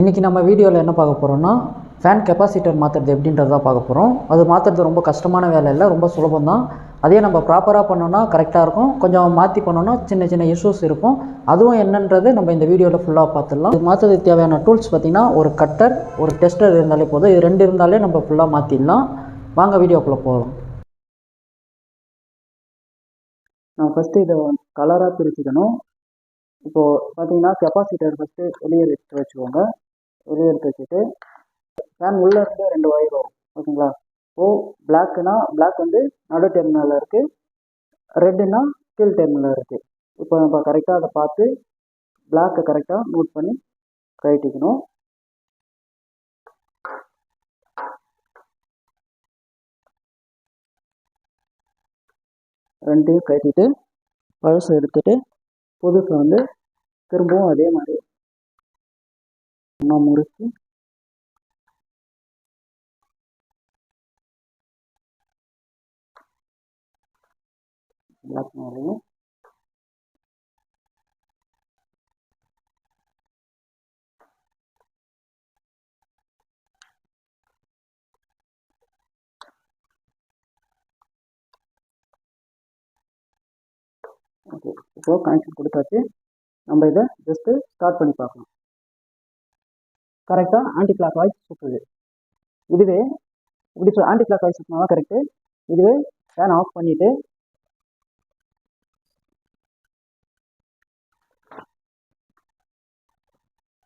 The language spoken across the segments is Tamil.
இன்றைக்கி நம்ம வீடியோவில் என்ன பார்க்க போகிறோம்னா ஃபேன் கெப்பாசிட்டர் மாற்றுறது எப்படின்றத பார்க்க போகிறோம். அது மாற்றுறது ரொம்ப கஷ்டமான வேலை இல்லை, ரொம்ப சுலபம் தான். அதே நம்ம ப்ராப்பராக பண்ணோன்னா கரெக்டாக இருக்கும். கொஞ்சம் மாற்றி பண்ணோன்னா சின்ன சின்ன இஷ்யூஸ் இருக்கும். அதுவும் என்னன்றது நம்ம இந்த வீடியோவில் ஃபுல்லாக பார்த்துடலாம். இது மாற்றுறதுக்கு தேவையான டூல்ஸ் பார்த்திங்கன்னா ஒரு கட்டர், ஒரு டெஸ்டர் இருந்தாலே போதும். இது ரெண்டு இருந்தாலே நம்ம ஃபுல்லாக மாற்றிடலாம். வாங்க வீடியோக்குள்ளே போகலாம். நான் ஃபஸ்ட்டு இதை கலராக பிரிச்சுக்கணும். இப்போது பார்த்தீங்கன்னா கெப்பாசிட்டர் ஃபஸ்ட்டு வெளியே எடுத்து வச்சுக்கோங்க. வெளியே எடுத்து வச்சுட்டு ஃபேன் உள்ளே இருந்து 2 ஒயர் வரும், ஓகேங்களா. பிளாக்குனா பிளாக் வந்து நடு டெர்மினலில் இருக்குது, ரெட்டுனா கீழ் டெர்மினலில் இருக்குது. இப்போ நம்ம கரெக்டாக அதை பார்த்து பிளாக்கை கரெக்டாக நோட் பண்ணி கழட்டிக்கணும். ரெண்டையும் கழட்டிட்டு பழசை எடுத்துட்டு புதுசை வந்து திரும்பவும் அதே மாதிரி இன்னும் முறிச்சு பிளாக் மேலேயும் ஓகே. இப்போ கனெக்ஷன் கொடுத்தாச்சு. நம்ம இதை ஜஸ்ட்டு ஸ்டார்ட் பண்ணி பார்க்கலாம். கரெக்டாக ஆன்டி கிளாக் வாய்ஸ் சுற்றுது. இதுவே இப்படி ஆன்டி கிளாக் வாய்ஸ் சுற்றினா தான் கரெக்டு. இதுவே ஃபேன் ஆஃப் பண்ணிவிட்டு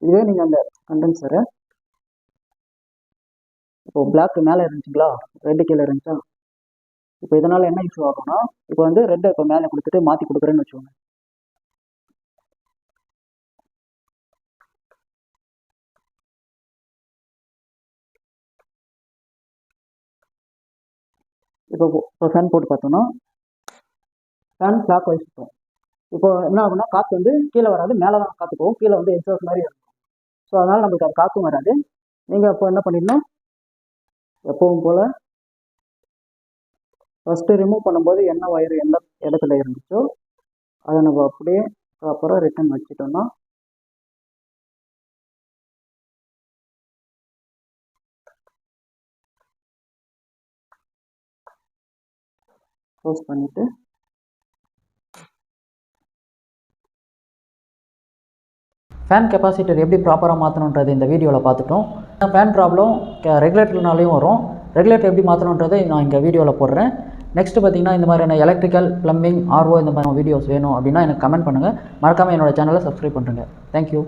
இதுவே நீங்கள் அந்த கண்டென்சரை இப்போது பிளாக் மேலே இருந்துச்சுங்களா, ரெட்டு கீழே இருந்துச்சா, இப்போ இதனால் என்ன இஷ்யூ ஆகும்னா, இப்போ வந்து ரெட்டை இப்போ மேலே கொடுத்துட்டு மாற்றி கொடுக்குறேன்னு வச்சுக்கோங்க. இப்போ ஃபேன் போட்டு பார்த்தோன்னா ஃபேன் கிளாக் வைஸ் இருக்கும். இப்போ என்ன ஆகும்னா காற்று வந்து கீழே வராது, மேலே தான் காற்று போகும். கீழே வந்து எக்ஸாஸ்ட் மாதிரி இருக்கும். ஸோ அதனால் நம்மளுக்கு அது காற்றும் வராது. நீங்கள் இப்போ என்ன பண்ணிடணும், எப்பவும் போல் ஃபஸ்ட்டு ரிமூவ் பண்ணும்போது என்ன ஒயர் எந்த இடத்துல இருந்துச்சோ அதை நம்ம அப்படியே ப்ராப்பராக ரிட்டர்ன் வச்சுட்டோம்னா க்ளோஸ் பண்ணிவிட்டு ஃபேன் கெப்பாசிட்டர் எப்படி ப்ராப்பராக மாற்றணுன்றது இந்த வீடியோவில் பார்த்துட்டோம். ஃபேன் ப்ராப்ளம் ரெகுலேட்டர்னாலையும் வரும். ரெகுலேட்டர் எப்படி மாற்றணுன்றதை நான் இங்கே வீடியோவில் போடுறேன். நெக்ஸ்ட்டு பார்த்தீங்கன்னா இந்த மாதிரியான எலக்ட்ரிக்கல், ப்ளம்பிங், ஆர்ஓ இந்த மாதிரி வீடியோஸ் வேணும் அப்படின்னா எனக்கு கமெண்ட் பண்ணுங்கள். மறக்காமல் என்னோடய சேனலை சப்ஸ்கிரைப் பண்ணுறேங்க. தேங்க்யூ.